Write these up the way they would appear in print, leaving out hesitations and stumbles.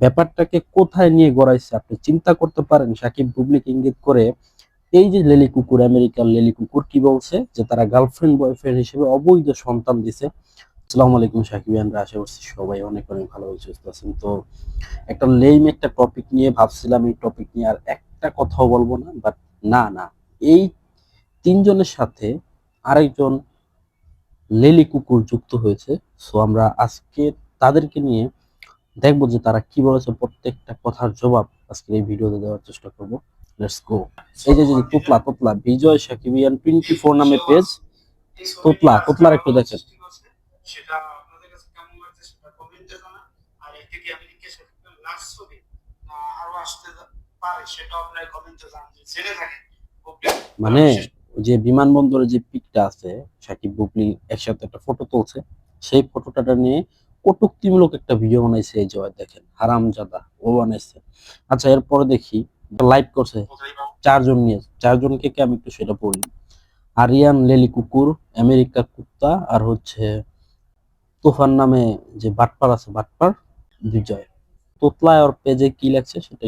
ব্যাপারটাকে কোথায় নিয়ে গড়াইছে আপনি চিন্তা করতে পারেন। সাকিব বুবলিকে ইঙ্গিত করে এই যে লেলি কুকুর, আমেরিকার লেলি কুকুর কি বলছে যে তারা গার্লফ্রেন্ড বয়ফ্রেন্ড হিসেবে অবৈধ সন্তান দিছে। আসসালামু আলাইকুম সাকিবিয়ানরা, আশা করছি সবাই অনেক অনেক ভালো সুস্থ আছেন। তো একটা লেম একটা টপিক নিয়ে ভাবছিলাম, এই টপিক নিয়ে আর একটা কথাও বলবো না, বাট না না, এই তিনজনের সাথে আরেকজন লেলি কুকুর যুক্ত হয়েছে। সো আমরা আজকে তাদেরকে নিয়ে দেখবো যে তারা কি বলেছে, প্রত্যেকটা কথার জবাব আজকের এই ভিডিওতে দেওয়ার চেষ্টা করব। Let's go. এই যে যদি তোতলা তোতলা বিজয় সাকিবিয়ান 24 নামে পেজ, তোতলা তোতলার একটু দেখেন। সেটা আপনাদের কাছে কেমন লাগছে সেটা কমেন্টে জানান। আর এদিকে আমি লিখে লাস্ট ছবি আরো আসতে পারে সেটা আপনারা কমেন্টে জানান, জেনে থাকেন। মানে যে বিমানবন্দরে যে পিকটা আছে, সাকিব বুবলি একসাথে একটা ফটো তুলছে, সেই ফটোটা নিয়ে কটূক্তিমূলক একটা ভিডিও বানাইছে। এই যে দেখেন, হারামজাদা ও বানাইছে। আচ্ছা, এরপরে দেখি লাইভ করছে চারজন নিয়ে, চারজনকে কে আমি একটু সেটা বলি। আরিয়ান লেলি কুকুর, আমেরিকা কুত্তা, আর হচ্ছে তুফান নামে যে বাটপার আছে, বাটপার বিজয়। তোতলায় ওর পেজে কি লাগছে সেটা।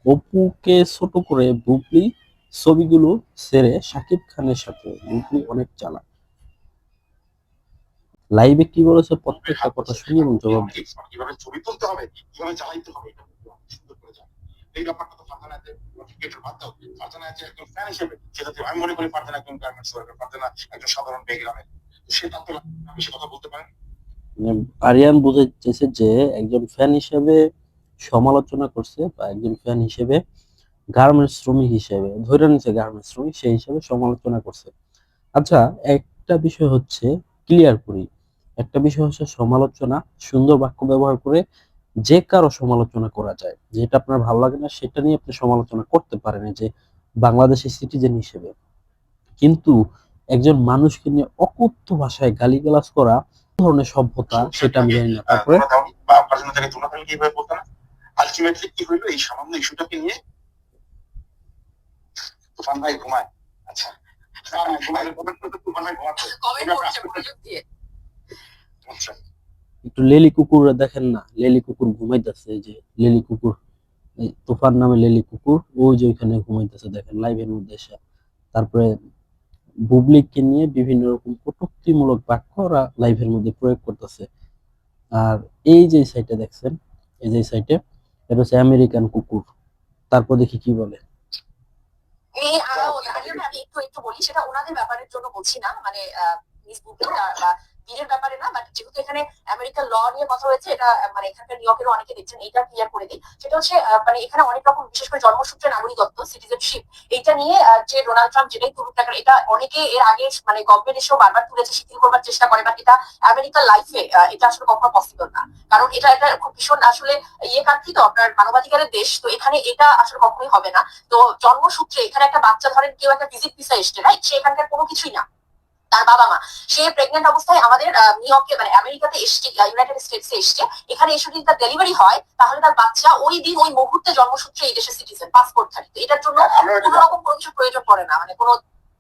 অপুকে ছোট করে বুবলি ছবিগুলো ছেড়ে শাকিব খানের সাথে বুবলি অনেক চালাক। লাইভে কি বলেছে প্রত্যেকটা কথা শুনি এবং জবাব দিই। কিভাবে ছবি তুলতে হবে, কিভাবে চালাইতে হবে, এটা সুন্দর করে জানে। এই ব্যাপারটা তো ফারজানাতে ক্রিকেটার বাদ দাও, ফারজানা যে একজন ফ্যান হিসেবে সেটা আমি মনে করি ফারজানা একজন গার্মেন্টস ওয়ার্কার, ফারজানা একজন সাধারণ ব্যাকগ্রাউন্ডের, সেটা তো আমি সে কথা বলতে পারেন। আরিয়ান বুঝাইতেছে যে একজন ফ্যান হিসেবে সমালোচনা করছে, বা একজন ফ্যান হিসেবে গার্মেন্টস শ্রমিক হিসেবে ধরে নিচ্ছে, গার্মেন্টস শ্রমিক সেই হিসেবে সমালোচনা করছে। আচ্ছা, একটা বিষয় হচ্ছে ক্লিয়ার করি, একটা বিষয় হচ্ছে সমালোচনা, সুন্দর বাক্য ব্যবহার করে যে কারো সমালোচনা করা যায়। যেটা আপনার ভালো লাগে না সেটা নিয়ে আপনি সমালোচনা করতে পারেন, যে বাংলাদেশের সিটিজেন হিসেবে। কিন্তু একজন মানুষকে নিয়ে অকথ্য ভাষায় গালিগালাজ করা ধরনের সভ্যতা, সেটা আমি জানি না। তারপরে আলটিমেটলি কি হইলো, এই সামান্য ইস্যুটাকে নিয়ে তুফান ভাই ঘুমায়। আচ্ছা, একটু লেলি কুকুর দেখেন না, লেলি কুকুর ঘুমাইতেছে। যে লেলি কুকুর, তুফান নামে লেলি কুকুর, ওই যে ওইখানে ঘুমাইতেছে দেখেন লাইভের মধ্যে এসে। তারপরে বুবলিককে নিয়ে বিভিন্ন রকম কটূক্তিমূলক বাক্য ওরা লাইভের মধ্যে প্রয়োগ করতেছে। আর এই যে সাইটে দেখছেন, এই যে সাইটে, এটা হচ্ছে আমেরিকান কুকুর। তারপর দেখি কি বলে। আমি একটু একটু বলি, সেটা ওনাদের ব্যাপারের জন্য বলছি না, মানে মিস বুবলি বা বীরের ব্যাপারে না, বাট যেহেতু এখানে আমেরিকান ল নিয়ে কথা হয়েছে, এটা মানে এখানকার নিয়মেরও অনেকে দেখছেন, এইটা ক্লিয়ার করে দিই। সেটা হচ্ছে মানে এখানে অনেক রকম, বিশেষ করে জন্মসূত্রে নাগরিকত্ব, সিটিজেনশিপ, এইটা নিয়ে যে ডোনাল্ড ট্রাম্প যেটাই তুলুক না কেন, এটা অনেকে এর আগে মানে গভর্নমেন্ট এসেও বারবার তুলেছে, শিথিল করবার চেষ্টা করে, বাট এটা আমেরিকার লাইফে এটা আসলে কখনো পসিবল না। কারণ এটা একটা খুব ভীষণ আসলে ইয়ে কান্ট্রি, তো আপনার মানবাধিকারের দেশ, তো এখানে এটা আসলে কখনোই হবে না। তো জন্মসূত্রে এখানে একটা বাচ্চা, ধরেন কেউ একটা ভিজিট ভিসা এসছে, রাইট, সে এখানকার কোনো কিছুই না, তার বাবা মা, সে প্রেগনেন্ট অবস্থায় আমাদের নিউ ইয়র্কে মানে আমেরিকাতে এসছে, ইউনাইটেড স্টেটসে এসছে, এখানে এসে যদি তার ডেলিভারি হয়, তাহলে তার বাচ্চা ওই দিন ওই মুহূর্তে জন্মসূত্রে এই দেশের সিটিজেন, পাসপোর্ট থাকে। তো এটার জন্য কোনো রকম কোনো কিছু প্রয়োজন পড়ে না, মানে কোনো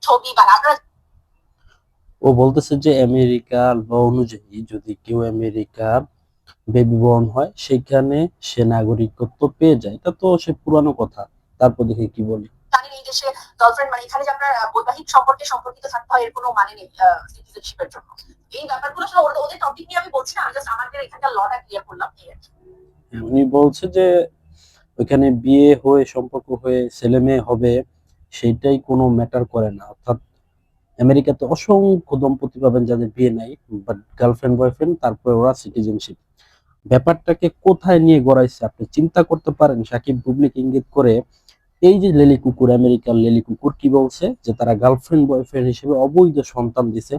ছবি বা আপনারা। ও বলতেছে যে আমেরিকার ল অনুযায়ী যদি কেউ আমেরিকার বেবি বর্ন হয়, সেখানে সে নাগরিকত্ব পেয়ে যায়। এটা তো সে পুরানো কথা। তারপর দেখি কি বলি। জানেন এই দেশে গার্লফ্রেন্ড মানে এখানে যে আপনার বৈবাহিক সম্পর্কে সম্পর্কিত থাকতে হয়, এর কোনো মানে নেই সিটিজেনশিপের জন্য। এই ব্যাপারগুলো আসলে ওদের টপিক নিয়ে আমি বলছি না, আমি জাস্ট আমাদের এখানকার লটা ক্লিয়ার করলাম। উনি বলছে যে ওইখানে বিয়ে হয়ে সম্পর্ক হয়ে ছেলে মেয়ে হবে, সেইটাই কোনো ম্যাটার করে না। অর্থাৎ আমেরিকাতে অসংখ্য দম্পতি পাবেন যাদের বিয়ে নাই, বাট গার্লফ্রেন্ড বয়ফ্রেন্ড, তারপরে ওরা সিটিজেনশিপ। ব্যাপারটাকে কোথায় নিয়ে গড়াইছে আপনি চিন্তা করতে পারেন। সাকিব বুবলিকে ইঙ্গিত করে এই যে লেলি কুকুর, আমেরিকার লেলি কুকুর কি বলছে যে তারা গার্লফ্রেন্ড বয়ফ্রেন্ড হিসেবে অবৈধ সন্তান দিছে।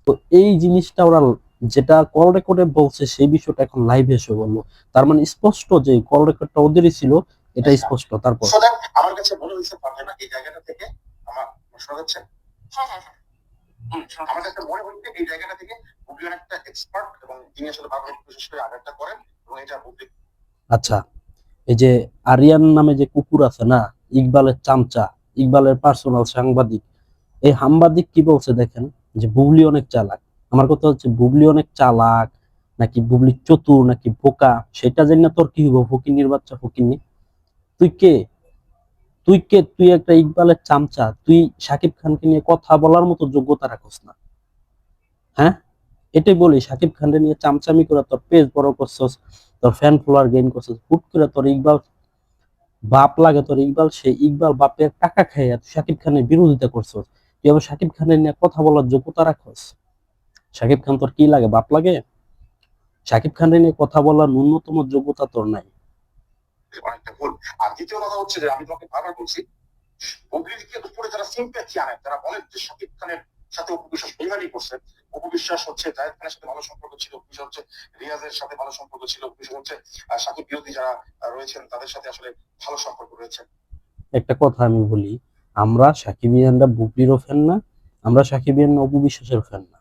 তো এই জিনিসটা ওরা যেটা কল রেকর্ডে বলছে, সেই বিষয়টা এখন লাইভে এসে বললো। তার মানে স্পষ্ট যে কল রেকর্ডটা ওদেরই ছিল, এটা স্পষ্ট। তারপর আমার কাছে মনে হয়েছে পারবে এই জায়গাটা থেকে আমার শোনা যাচ্ছে। হ্যাঁ হ্যাঁ হ্যাঁ, আমার কাছে মনে হচ্ছে এই জায়গাটা থেকে বুবলি একটা এক্সপার্ট, এবং তিনি আসলে বাংলাদেশ বিশেষ করে আঘাতটা করেন, এবং এটা বুবলি। আচ্ছা, এই যে আরিয়ান নামে যে কুকুর আছে না, ইকবালের চামচা, ইকবালের পার্সোনাল সাংবাদিক, এই সাংবাদিক কি বলছে দেখেন, যে বুবলি অনেক চালাক। আমার কথা হচ্ছে বুবলি অনেক চালাক, নাকি বুবলি চতুর নাকি বোকা সেটা জানি না, তোর কি হইব? ফকিন্নির বাচ্চা ফকিন্নি, তুই কে? তুই একটা ইকবালের চামচা, তুই শাকিব খানকে নিয়ে কথা বলার মতো যোগ্যতা রাখোস না। হ্যাঁ, এটাই বলি, শাকিব খানকে নিয়ে চামচামি করে তোর পেজ বড় করছস, তোর ফ্যান ফলোয়ার গেইন করছস, হুট করে তোর ইকবাল বাপ লাগে, তোর ইকবাল, সেই ইকবাল বাপের টাকা খাইয়া তুই শাকিব খানের বিরোধিতা করছস, তুই আবার শাকিব খানের নিয়ে কথা বলার যোগ্যতা রাখস? শাকিব খান তোর কি লাগে, বাপ লাগে? শাকিব খানের নিয়ে কথা বলার ন্যূনতম যোগ্যতা তোর নাই। অনেকটা ভুল। আর দ্বিতীয় কথা হচ্ছে যে আমি তোমাকে বারবার বলছি, বুবলিকে উপরে যারা সিম্প্যাথি আনেন, যারা বলেন যে শাকিব খানের সাথে অপু বিশ্বাস বেইমানি করছে, অপু বিশ্বাস হচ্ছে জায়েদ খানের সাথে ভালো সম্পর্ক ছিল, অপু বিশ্বাস হচ্ছে রিয়াজের সাথে ভালো সম্পর্ক ছিল, অপু বিশ্বাস হচ্ছে শাকিব বিরোধী যারা রয়েছেন তাদের সাথে আসলে ভালো সম্পর্ক রয়েছে। একটা কথা আমি বলি, আমরা সাকিবিয়ানরা বুবলিরও ফ্যান না, আমরা সাকিবিয়ানরা অপু বিশ্বাসের ফ্যান না,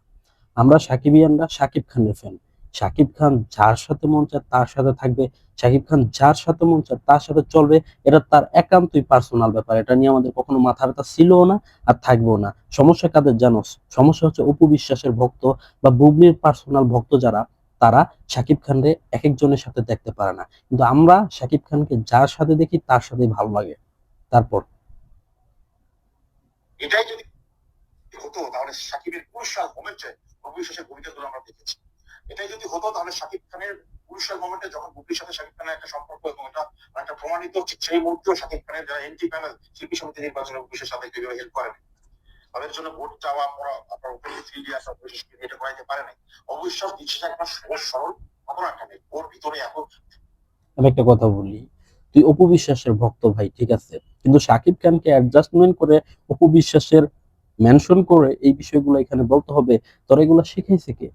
আমরা সাকিবিয়ানরা শাকিব খানের ফ্যান। শাকিব খান যার সাথে মন চায় তার সাথে থাকবে, শাকিব খান যার সাথে মন চায় তার সাথে চলবে, এটা তার একান্তই পার্সোনাল ব্যাপার, এটা নিয়ে আমাদের কখনো মাথা ব্যথা ছিলও না আর থাকবেও না। সমস্যা কাদের জানোস? সমস্যা হচ্ছে অপু বিশ্বাসের ভক্ত বা বুবলির পার্সোনাল ভক্ত যারা, তারা শাকিব খানরে এক একজনের সাথে দেখতে পারে না, কিন্তু আমরা শাকিব খানকে যার সাথে দেখি তার সাথেই ভালো লাগে। তারপর এটাই যদি হতো তাহলে সাকিবের ক্রুশাল মোমেন্টে অপু বিশ্বাসের ভূমিকাগুলো আমরা দেখেছি। এটাই যদি হতো তাহলে শাকিব খানের ক্রুশাল মোমেন্টে যখন বুবলির সাথে শাকিব খানের একটা সম্পর্ক এবং এটা একটা প্রমাণিত হচ্ছে, সেই মুহূর্তেও শাকিব খানের যারা এন্টি প্যানেল শিল্পী সমিতি নির্বাচনে বুবলির সাথে কিভাবে হেল্প করেন, তাদের জন্য ভোট চাওয়া পড়া আপনার ওপেনলি ফ্রি দিয়ে আসা বিশেষ করে এটা করাইতে পারে নাই। অবশ্যই দিচ্ছে একটা সহজ সরল ঘটনা একটা নেই, ওর ভিতরে এখন। আমি একটা কথা বলি, তুই অপু বিশ্বাসের ভক্ত ভাই, ঠিক আছে, কিন্তু শাকিব খানকে অ্যাডজাস্টমেন্ট করে অপু বিশ্বাসের মেনশন করে এই বিষয়গুলো এখানে বলতে হবে, তোর এগুলো শিখাইছে কে?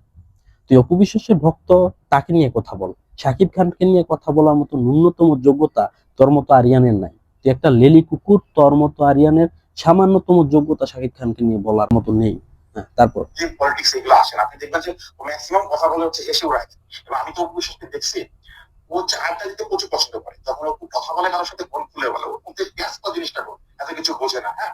তুই অপু বিশ্বাসের ভক্ত, তাকে নিয়ে কথা বল। শাকিব খানকে নিয়ে কথা বলার মতো ন্যূনতম যোগ্যতা তোর মতো আরিয়ানের নাই। তুই একটা লেলি কুকুর, তোর মতো আরিয়ানের সামান্যতম যোগ্যতা শাকিব খানকে নিয়ে বলার মতো নেই। হ্যাঁ, তারপর যে পলিটিক্স এগুলো আসেন আপনি দেখবেন যে ম্যাক্সিমাম কথা বলে হচ্ছে হেসে উড়ায়। এবং আমি তো অপু বিশ্বাসকে দেখছি, ও আড্ডা দিতে প্রচুর পছন্দ করে, যখন ও কথা বলে কারোর সাথে মন খুলে বলে, ওর মধ্যে ব্যস্ত জিনিসটা কর, এত কিছু বোঝে না। হ্যাঁ,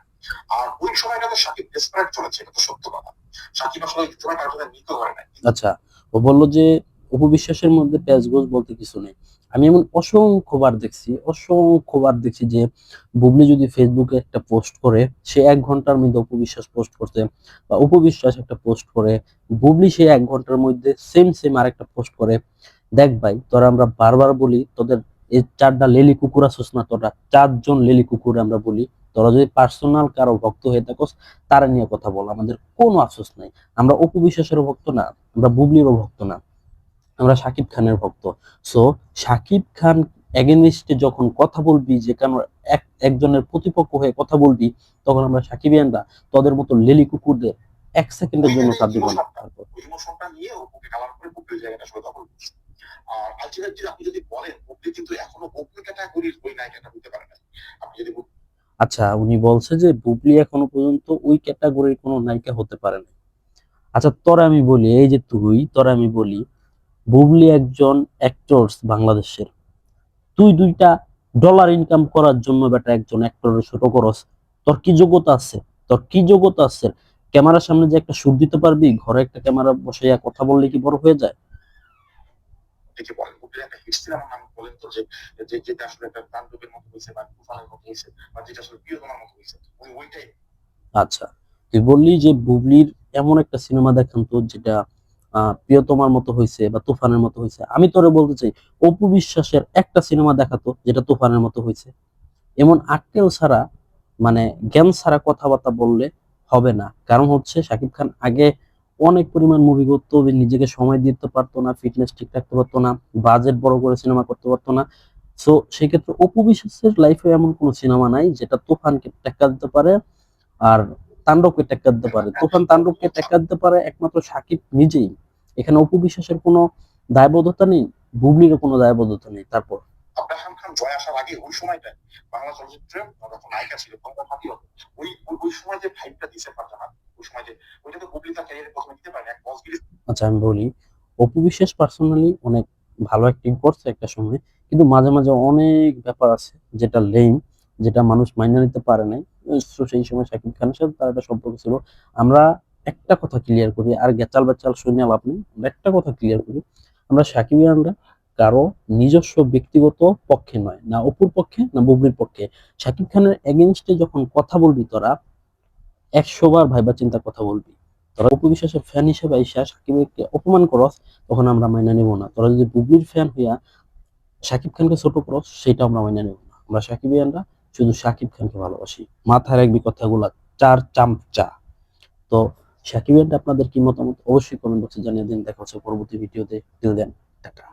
আর ওই সময়টাতে সাকিব ডেসপারেট চলেছে, এটা তো সত্য কথা। সাকিব আসলে ওই সময় কারোর সাথে নিতে পারে না। আচ্ছা, ও বললো যে অপু বিশ্বাসের মধ্যে প্যাচগোছ বলতে কিছু নেই। আমি এমন অসংখ্যবার দেখছি যে বুবলি যদি ফেসবুকে একটা পোস্ট করে, সে 1 ঘন্টার মধ্যে অপু বিশ্বাস পোস্ট করছে, বা অপু বিশ্বাস একটা পোস্ট করে, বুবলি সে 1 ঘন্টার মধ্যে সেম সেম আরেকটা পোস্ট করে। দেখ ভাই, তোরা আমরা বারবার বলি, তোদের এই 4টা লেলি কুকুর আছিস না, তোরা 4জন লেলি কুকুর আমরা বলি, তোরা যদি পার্সোনাল কারো ভক্ত হয়ে থাকস তারা নিয়ে কথা বল, আমাদের কোনো আফসোস নাই। আমরা অপু বিশ্বাসের ভক্ত না, আমরা বুবলিরও ভক্ত না, আমরা শাকিব খানের ভক্ত। সো শাকিব খান এগেনস্টে যখন কথা বলবি, যে কেন একজনের প্রতিপক্ষ হয়ে কথা বলবি, তখন আমরা সাকিবিয়ানরা তোদের মতো লেলি কুকুরদের 1 সেকেন্ডের জন্য সাথ দিব না। তারপর ইমোশনটা নিয়ে ওকে কালার করে বুবলির জায়গাটা আসলে দখল করছে। আর আলটিমেটলি আপনি যদি বলেন বুবলি কিন্তু এখনো অগ্নি ক্যাটাগরির ওই নায়িকাটা হতে পারে না। আপনি যদি আচ্ছা, উনি বলছে যে বুবলি এখনো পর্যন্ত ওই ক্যাটাগরির কোনো নায়িকা হতে পারে না। আচ্ছা, তোরা আমি বলি, এই যে তোরা আমি বলি, বুবলি একজন অ্যাক্টরস বাংলাদেশের, তুই 2টা ডলার ইনকাম করার জন্য বেটা একজন অ্যাক্টরের ছোট করস? তোর কি যোগ্যতা আছে? তোর কি যোগ্যতা আছে? ক্যামেরার সামনে যে একটা সুর দিতে পারবি, ঘরে একটা ক্যামেরা বসাইয়া কথা বললে কি বড় হয়ে যায়? দেখে বলেন বুবলির একটা হিট সিনেমার নাম বলেন তো, যে যেটা আসলে একটা তাণ্ডবের মতো হয়েছে বা তুফানের মতো হয়েছে বা যেটা আসলে প্রিয়তমার মতো হয়েছে, ওইটাই। আচ্ছা, তুই বললি যে বুবলির এমন একটা সিনেমা দেখান তো যেটা প্রিয়তমার মতো হয়েছে বা তুফানের মতো হয়েছে। আমি তোরে বলতে চাই, অপু বিশ্বাসের একটা সিনেমা দেখাতো যেটা তুফানের মতো হয়েছে। এমন আক্কেল ছাড়া, মানে জ্ঞান ছাড়া কথাবার্তা বললে হবে না। কারণ হচ্ছে শাকিব খান আগে অনেক পরিমাণ মুভি করতো, নিজেকে সময় দিতে পারতো না, ফিটনেস ঠিক রাখতে পারতো না, বাজেট বড় করে সিনেমা করতে পারতো না। সো সেক্ষেত্রে অপু বিশ্বাসের লাইফে এমন কোনো সিনেমা নাই যেটা তুফানকে টেক্কা দিতে পারে আর তাণ্ডবকে টেক্কা দিতে পারে। তুফান তাণ্ডবকে টেক্কা দিতে পারে একমাত্র শাকিব নিজেই। এখানে অপু বিশ্বাসের কোনো দায়বদ্ধতা নেই, বুবলিরও কোনো দায়বদ্ধতা নেই। তারপর আব্রাহাম খান জয় আসার আগে ওই সময়টা বাংলা চলচ্চিত্রে যখন নায়িকা ছিল তখন ফাটিও, ওই সময় যে ভাইবটা দিছে ফারজানা, ওই সময় যে ওইটা তো বুবলি তার ক্যারিয়ারে প্রথমে দিতে পারে এক বসগিরি। আচ্ছা, আমি বলি, অপু বিশ্বাস পার্সোনালি অনেক ভালো অ্যাক্টিং করছে একটা সময়, কিন্তু মাঝে মাঝে অনেক ব্যাপার আছে যেটা লেম, যেটা মানুষ মাইনে নিতে পারে নাই। তো সেই সময় শাকিব খানের সাথে তার একটা সম্পর্ক ছিল। আমরা একটা কথা ক্লিয়ার করি, আর গেচাল বেচাল শুনে লাভ নেই, আমরা একটা কথা ক্লিয়ার করি, আমরা সাকিবিয়ানরা কারো নিজস্ব ব্যক্তিগত পক্ষে নয়, না অপুর পক্ষে না বুবলির পক্ষে। শাকিব খানের এগেনস্টে যখন কথা বলবি তোরা 100 বার ভাইবা চিন্তা কথা বলবি। তোরা অপু বিশ্বাসের ফ্যান হিসেবে আইসা সাকিবকে অপমান করস, তখন আমরা মাইনা নেব না। তোরা যদি বুবলির ফ্যান হইয়া শাকিব খানকে ছোট করস, সেটা আমরা মাইনা নেব না। আমরা সাকিবিয়ানরা শুধু শাকিব খানকে ভালোবাসি, মাথায় রাখবি কথাগুলা, চার চামচা। তো সাকিবিয়ানরা আপনাদের কি মতামত অবশ্যই কমেন্ট বক্সে জানিয়ে দিন। দেখা হচ্ছে পরবর্তী ভিডিওতে। Till then, tata.